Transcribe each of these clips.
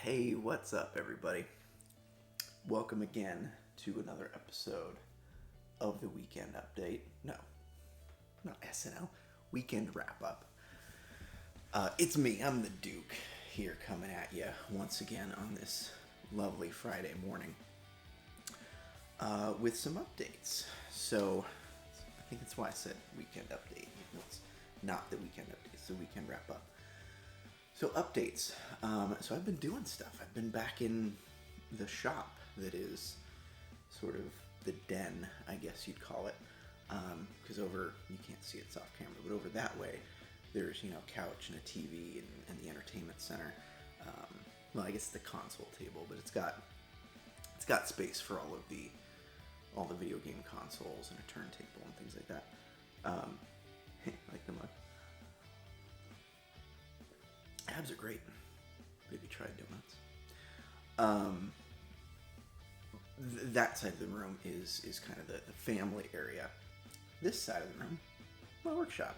Hey, what's up, everybody? Welcome again to another episode of the Weekend Update. No, not SNL. Weekend Wrap-Up. It's me, I'm the Duke, here coming at you once again on this lovely Friday morning with some updates. So, I think that's why I said Weekend Update. It's not the Weekend Update, it's the Weekend Wrap-Up. So updates. So I've been doing stuff. I've been back in the shop that is sort of the den, I guess you'd call it. Because over, you can't see it's off camera, but over that way, there's, couch and a TV and the entertainment center. Well, I guess the console table, but it's got space for all the video game consoles and a turntable and things like that. Like the mug. Abs are great. Have you tried donuts? That side of the room is kind of the family area. This side of the room, my workshop,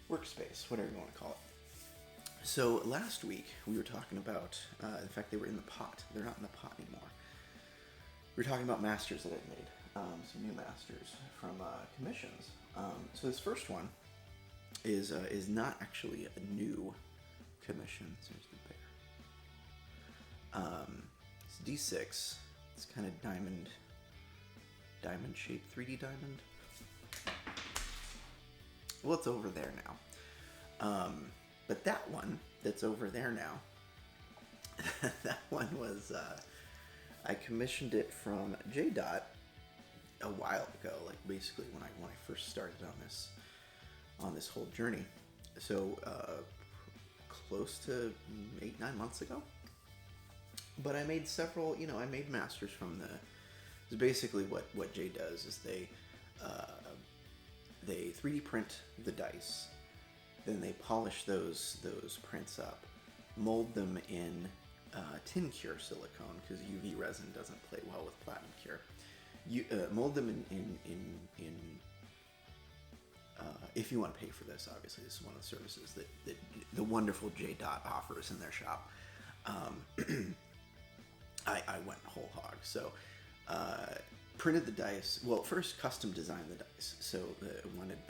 workspace, whatever you want to call it. So last week we were talking about the fact they were in the pot. They're not in the pot anymore. We were talking about masters that I'd made, some new masters from commissions. So this first one is not actually a new commission. There's the bear. It's D6. It's kind of diamond shaped, 3D diamond. Well, it's over there now. But that one that's over there now, that one was, I commissioned it from JayDot a while ago, like basically when I first started on this whole journey. So, close to 8-9 months ago. But I made several, I made masters from it's basically what Jay does is they 3D print the dice, then they polish those prints up, mold them in tin cure silicone, because UV resin doesn't play well with platinum cure. You mold them in if you want to pay for this, obviously, this is one of the services that the wonderful JayDot offers in their shop. I went whole hog. So, printed the dice. Well, first custom designed the dice. So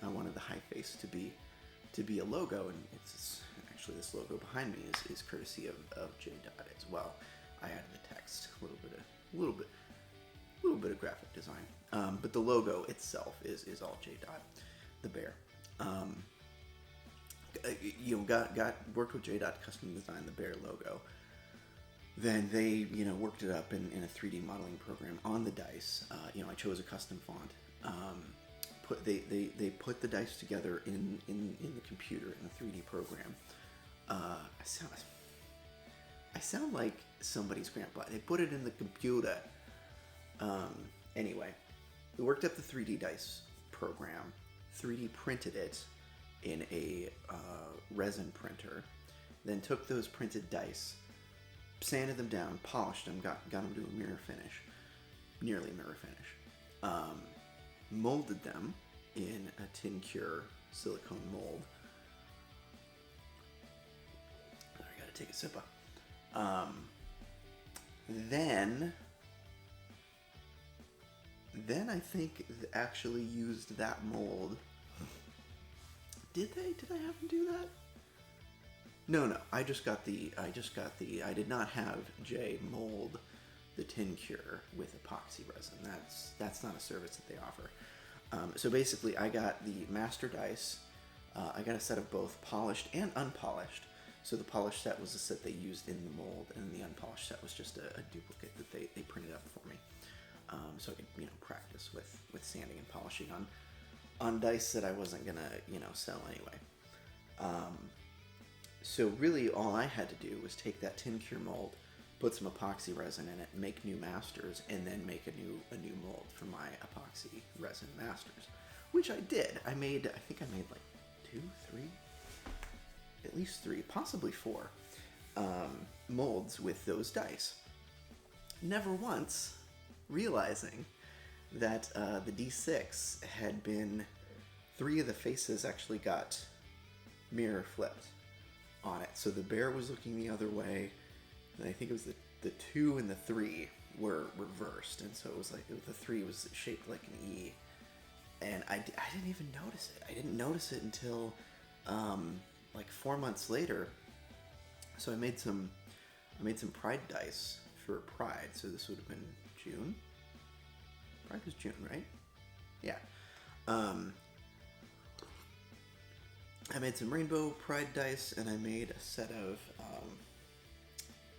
I wanted the high face to be a logo, and it's actually this logo behind me is courtesy of JayDot as well. I added the text, a little bit of graphic design, but the logo itself is all JayDot. The bear. Worked with JayDot to custom design the bear logo. Then they, worked it up in a 3D modeling program on the dice. I chose a custom font. They put the dice together in the computer in the 3D program. I sound like somebody's grandpa. They put it in the computer. Anyway, they worked up the 3D dice program. 3D printed it in a resin printer, then took those printed dice, sanded them down, polished them, got them to a nearly mirror finish, molded them in a tin cure silicone mold. I gotta take a sip of. Then I think actually used that mold. Did I have them do that? No. I did not have Jay mold the tin cure with epoxy resin. That's not a service that they offer. So basically, I got the master dice. I got a set of both polished and unpolished. So the polished set was the set they used in the mold, and the unpolished set was just a duplicate that they printed up for me. So I could, practice with sanding and polishing on dice that I wasn't gonna, sell anyway. So really all I had to do was take that tin cure mold, put some epoxy resin in it, make new masters, and then make a new mold for my epoxy resin masters, which I did. I think I made like 2, 3, at least 3, possibly 4 molds with those dice. Never once realizing that the D6 had been, 3 of the faces actually got mirror flipped on it. So the bear was looking the other way, And I think it was the 2 and the 3 were reversed, and so it was like the 3 was shaped like an E, and I didn't even notice it. I didn't notice it until like 4 months later. So I made some Pride dice for Pride. So this would have been June. Pride was June, right? Yeah. I made some rainbow Pride dice, and I made a set of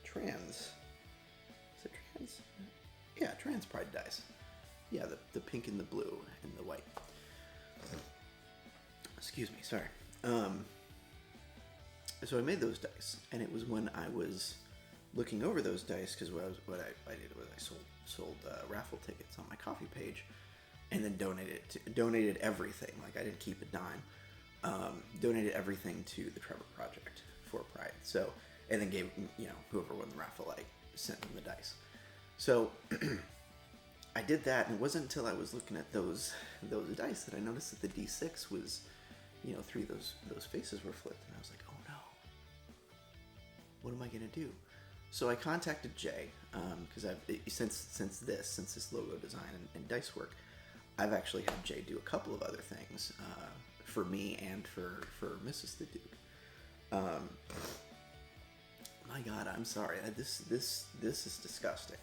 trans. Is it trans? Yeah, trans Pride dice. Yeah, the pink and the blue and the white. Excuse me, sorry. So I made those dice, and it was when I was looking over those dice, because what I did was I sold raffle tickets on my Coffee page, and then donated everything. Like, I didn't keep a dime. Donated everything to the Trevor Project for Pride. So, and then gave, whoever won the raffle, I sent them the dice. So I did that, and it wasn't until I was looking at those dice that I noticed that the D6 was, 3 of those faces were flipped, and I was like, oh no, what am I gonna do? So I contacted Jay, because since this logo design and dice work, I've actually had Jay do a couple of other things for me and for Mrs. the Duke. My God, I'm sorry. This is disgusting.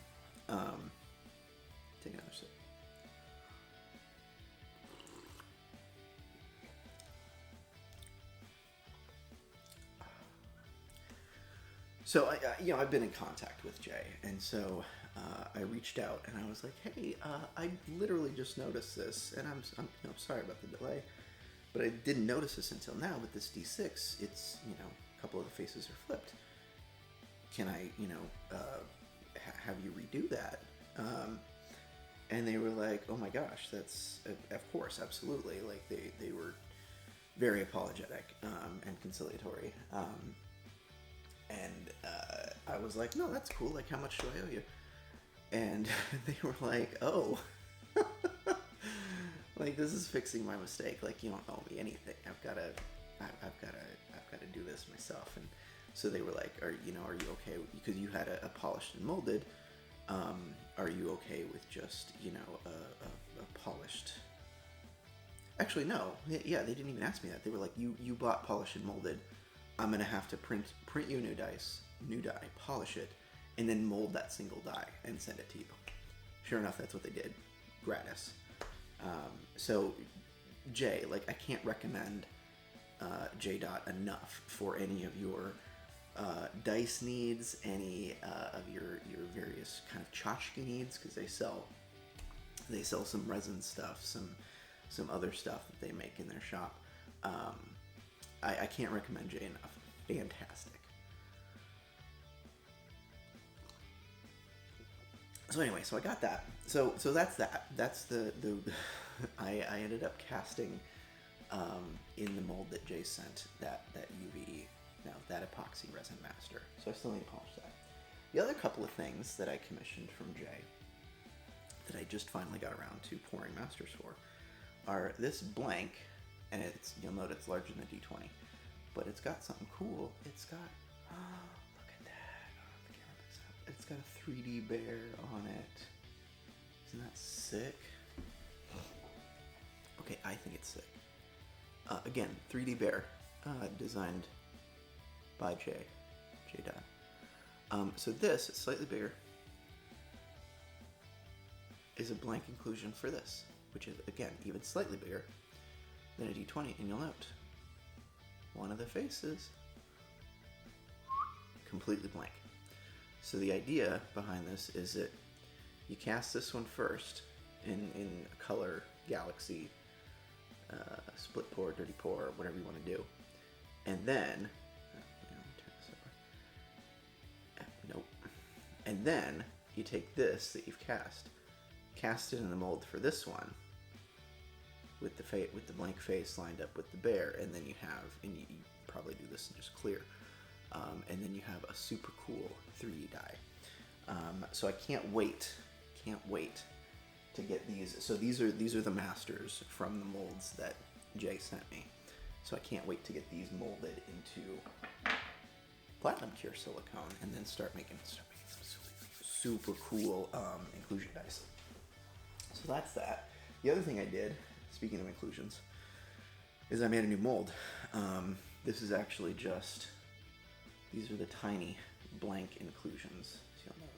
Take another sip. So I've been in contact with Jay, and so I reached out and I was like, hey, I literally just noticed this, and I'm sorry about the delay, but I didn't notice this until now. But this D6, it's a couple of the faces are flipped. Can I have you redo that? And they were like, oh my gosh, that's of course, absolutely. Like they were very apologetic and conciliatory. And I was like, no, that's cool. Like, how much do I owe you? And they were like, oh, like, this is fixing my mistake. Like, you don't owe me anything. I've got to do this myself. And so they were like, are you okay? Because you had a polished and molded. Are you okay with just, a polished? Actually, no. Yeah, they didn't even ask me that. They were like, you bought polished and molded. I'm gonna have to print you a new die, polish it, and then mold that single die and send it to you. Sure enough, that's what they did, gratis. So Jay, like, I can't recommend JayDot enough for any of your dice needs, any of your various kind of tchotchke needs, because they sell some resin stuff, some other stuff that they make in their shop. I can't recommend Jay enough. Fantastic. So anyway, so I got that. So that's that. That's the I ended up casting in the mold that Jay sent that UV, that epoxy resin master. So I still need to polish that. The other couple of things that I commissioned from Jay that I just finally got around to pouring masters for are this blank, and you'll note it's larger than a D20, but it's got something cool. It's got, look at that. The camera picks it up. It's got a 3D bear on it. Isn't that sick? Okay, I think it's sick. Again, 3D bear, designed by JayDot. So this, it's slightly bigger, is a blank inclusion for this, which is, again, even slightly bigger than a D20, and you'll note one of the faces completely blank. So the idea behind this is that you cast this one first in a color, galaxy, split pour, dirty pour, whatever you want to do, and then turn this over. Nope. And then you take this that you've cast it in the mold for this one, with the blank face lined up with the bear, and then you probably do this in just clear, and then you have a super cool 3D die. So I can't wait to get these. So these are the masters from the molds that Jay sent me. So I can't wait to get these molded into platinum cure silicone, and then start making some super cool inclusion dice. So that's that. The other thing I did, speaking of inclusions, is I made a new mold. This is actually just, these are the tiny blank inclusions. So you'll know,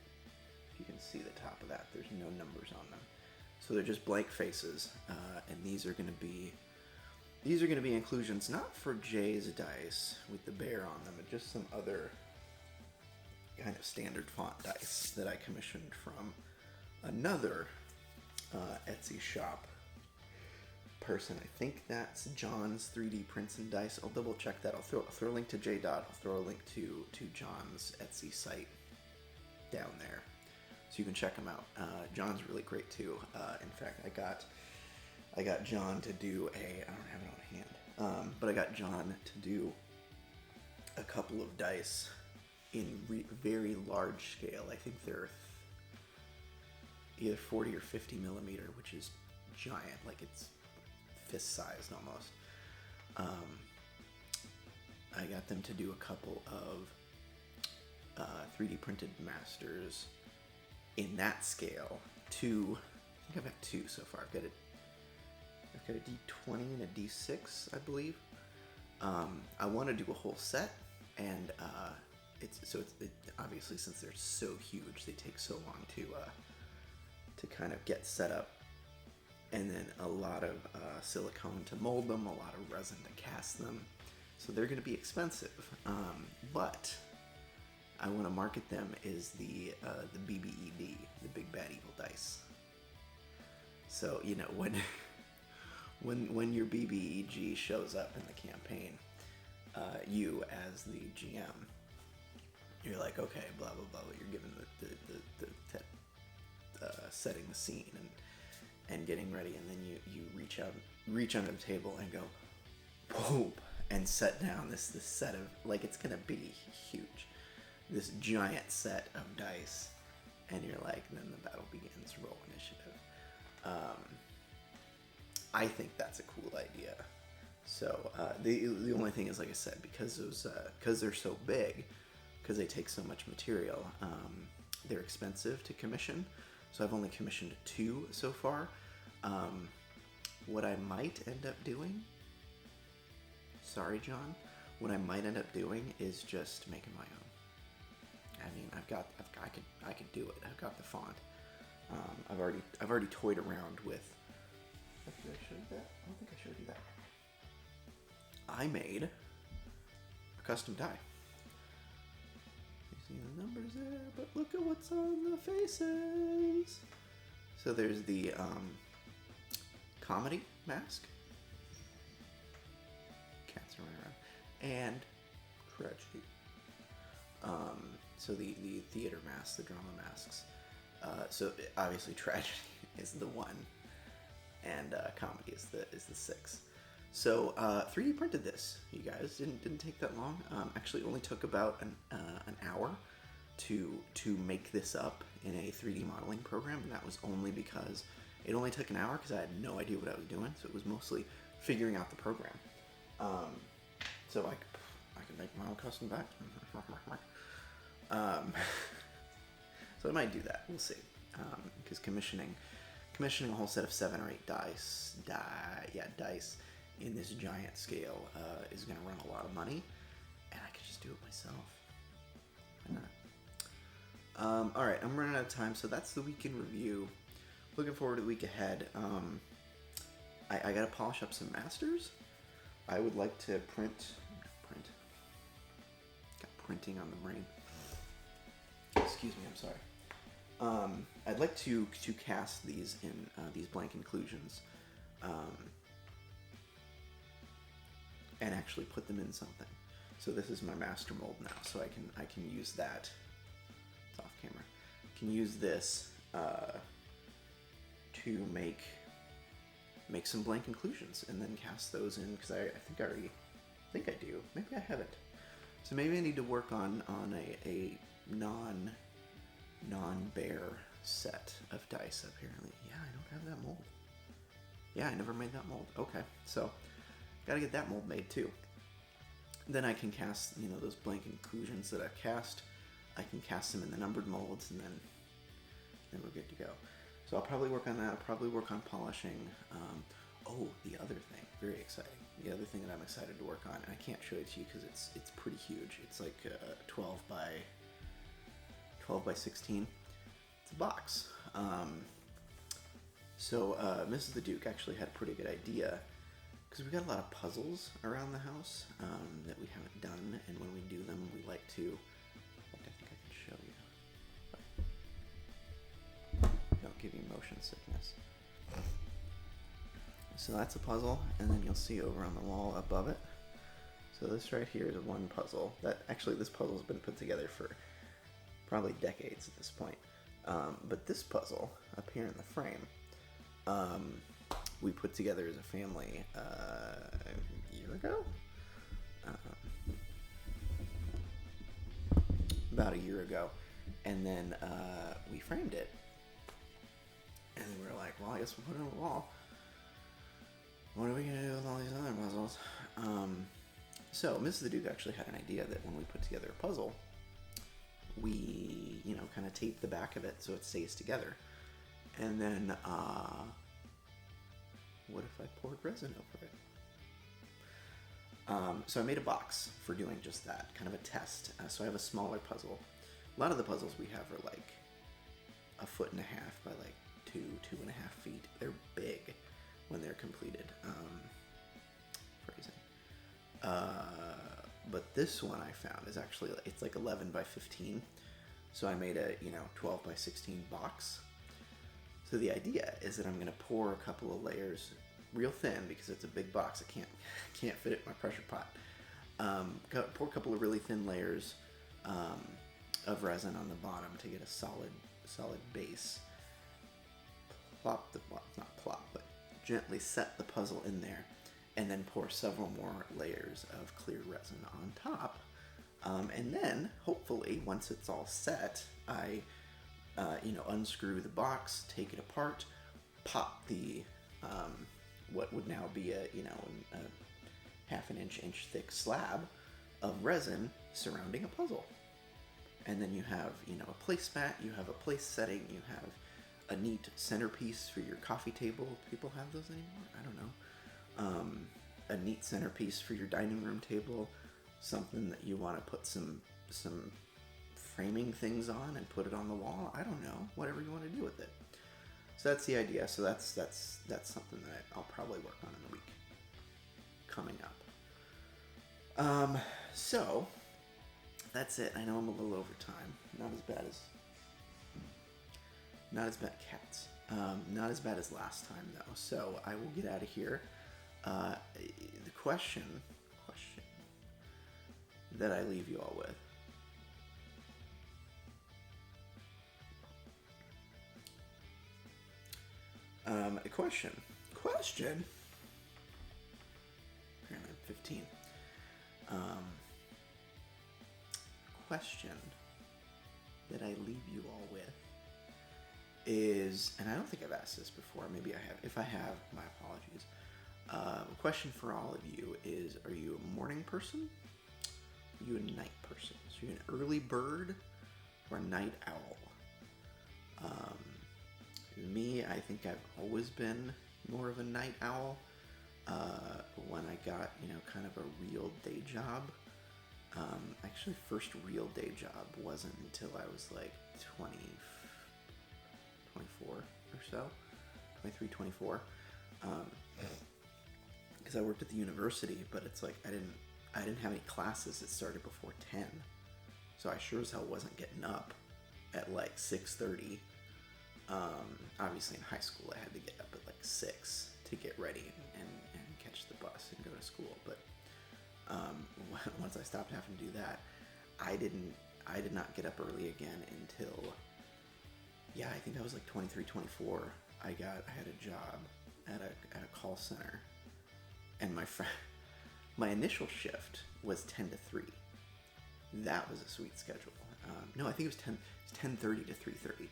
if you can see the top of that, there's no numbers on them. So they're just blank faces, and these are going to be inclusions not for Jay's dice with the bear on them, but just some other kind of standard font dice that I commissioned from another Etsy shop person. I think that's John's 3D Prints and Dice. I'll double check that. I'll throw a link to JayDot. I'll throw a link to John's Etsy site down there, so you can check him out. John's really great too. In fact, I got John to do I don't have it on hand, but I got John to do a couple of dice in very large scale. I think they're either 40 or 50 millimeter, which is giant, like it's fist sized almost. I got them to do a couple of 3D printed masters in that scale. I think I've got two so far. I've got a D20 and a D6, I believe. I want to do a whole set, and it's obviously, since they're so huge, they take so long to kind of get set up, and then a lot of silicone to mold them, a lot of resin to cast them, so they're going to be expensive. But I want to market them as the BBED, the Big Bad Evil Dice. So you know, when your BBEG shows up in the campaign, you as the GM, you're like, okay, blah blah blah. You're given the setting the scene and getting ready, and then you reach under the table and go, boom, and set down this set of, like, it's gonna be huge, this giant set of dice, and you're like, and then the battle begins. Roll initiative. I think that's a cool idea. So the only thing is, like I said, because they're so big, because they take so much material, they're expensive to commission. So I've only commissioned 2 so far. What I might end up doing, sorry John, what I might end up doing is just making my own. I mean, I could do it. I've got the font. I've already toyed around with. Did I show you that? I don't think I showed you that. I made a custom die. You see the numbers there, but look at what's on the faces. So there's the comedy mask. Cats are running around. And tragedy. So the theater masks, the drama masks. So obviously tragedy is the 1, and comedy is the 6. So 3D printed this, you guys. Didn't take that long. Actually, only took about an hour to make this up in a 3D modeling program, and that was only because it only took an hour because I had no idea what I was doing. So it was mostly figuring out the program. So I can make my own custom die. So I might do that. We'll see. Because commissioning a whole set of 7 or 8 dice in this giant scale is going to run a lot of money, and I could just do it myself. Why not? All right, I'm running out of time, so that's the week in review. Looking forward to the week ahead. I got to polish up some masters. I would like to print. Got printing on the brain. Excuse me, I'm sorry. I'd like to cast these in these blank inclusions, and actually put them in something. So this is my master mold now, so I can use that. It's off camera. I can use this to make some blank inclusions and then cast those in, because I think I do. Maybe I haven't. So maybe I need to work on a non-bear set of dice, apparently. Yeah, I don't have that mold. Yeah, I never made that mold. Okay, so gotta get that mold made too. then I can cast, those blank inclusions that I've cast. I can cast them in the numbered molds, and then we're good to go. So I'll probably work on that. I'll probably work on polishing. The other thing, very exciting. The other thing that I'm excited to work on, and I can't show it to you because it's pretty huge. It's like 12 by 16. It's a box. So Mrs. the Duke actually had a pretty good idea, because we got a lot of puzzles around the house that we haven't done, and when we do them, we like to. I think I can show you. Don't give you motion sickness. So that's a puzzle, and then you'll see over on the wall above it. So this right here is one puzzle. This puzzle's been put together for probably decades at this point. But this puzzle up here in the frame, we put together as a family a year ago? About a year ago. And then we framed it. And we were like, well, I guess we'll put it on the wall. What are we going to do with all these other puzzles? So Mrs. the Duke actually had an idea that when we put together a puzzle, we, kind of tape the back of it so it stays together. And then, what if I poured resin over it? So I made a box for doing just that, kind of a test. So I have a smaller puzzle. A lot of the puzzles we have are like 1.5 feet by like 2.5 feet. They're big when they're completed. Phrasing. But this one I found is actually, it's like 11 by 15. So I made a, 12 by 16 box. So the idea is that I'm going to pour a couple of layers real thin, because it's a big box. I can't fit it in my pressure pot. Pour a couple of really thin layers of resin on the bottom to get a solid base. Not plop, but gently set the puzzle in there, and then pour several more layers of clear resin on top. And then, hopefully, once it's all set, I, unscrew the box, take it apart, pop the, what would now be a 1/2 inch thick slab of resin surrounding a puzzle. And then you have, a placemat, you have a place setting, you have a neat centerpiece for your coffee table. People have those anymore? I don't know. A neat centerpiece for your dining room table, something that you want to put some framing things on and put it on the wall. I don't know, whatever you want to do with it. So that's the idea. So that's something that I'll probably work on in the week coming up. So that's it. I know I'm a little over time. Not as bad cats. Not as bad as last time though. So I will get out of here. The question that I leave you all with. A question. Apparently I'm 15. Question that I leave you all with is, and I don't think I've asked this before, maybe I have. If I have, my apologies. A question for all of you is, are you a morning person? Are you a night person? So you're an early bird or a night owl? Me, I think I've always been more of a night owl. When I got, kind of a real day job. Actually, first real day job wasn't until I was like 24 or so. 23, 24. Because I worked at the university, but it's like I didn't have any classes that started before 10. So I sure as hell wasn't getting up at like 6:30. Obviously in high school I had to get up at like 6 to get ready and catch the bus and go to school. But once I stopped having to do that, I did not get up early again until, I think I was like 23, 24. I had a job at a call center, and my initial shift was 10 to 3. That was a sweet schedule. No, I think it was 10:30 to 3:30.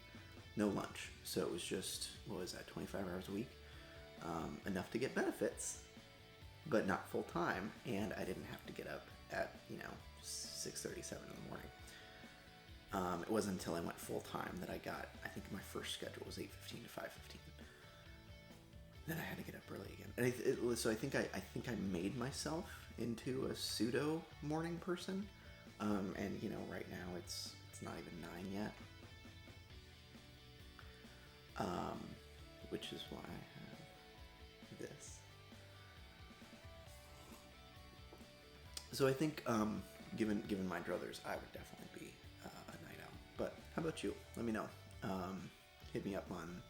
No lunch. So it was just, 25 hours a week? Enough to get benefits, but not full time, and I didn't have to get up at 6:37 in the morning. It wasn't until I went full time that I got. I think my first schedule was 8:15 to 5:15. Then I had to get up early again, and so I think I made myself into a pseudo morning person. And right now it's not even 9 yet. Which is why I have this. So I think, given my druthers, I would definitely be a night owl. But how about you? Let me know. Hit me up on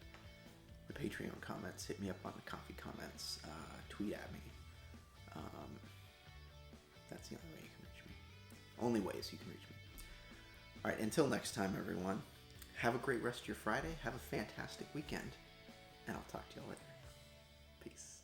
the Patreon comments. Hit me up on the coffee comments. Tweet at me. That's the only way you can reach me. Only ways you can reach me. All right, until next time, everyone. Have a great rest of your Friday. Have a fantastic weekend. And I'll talk to you all later. Peace.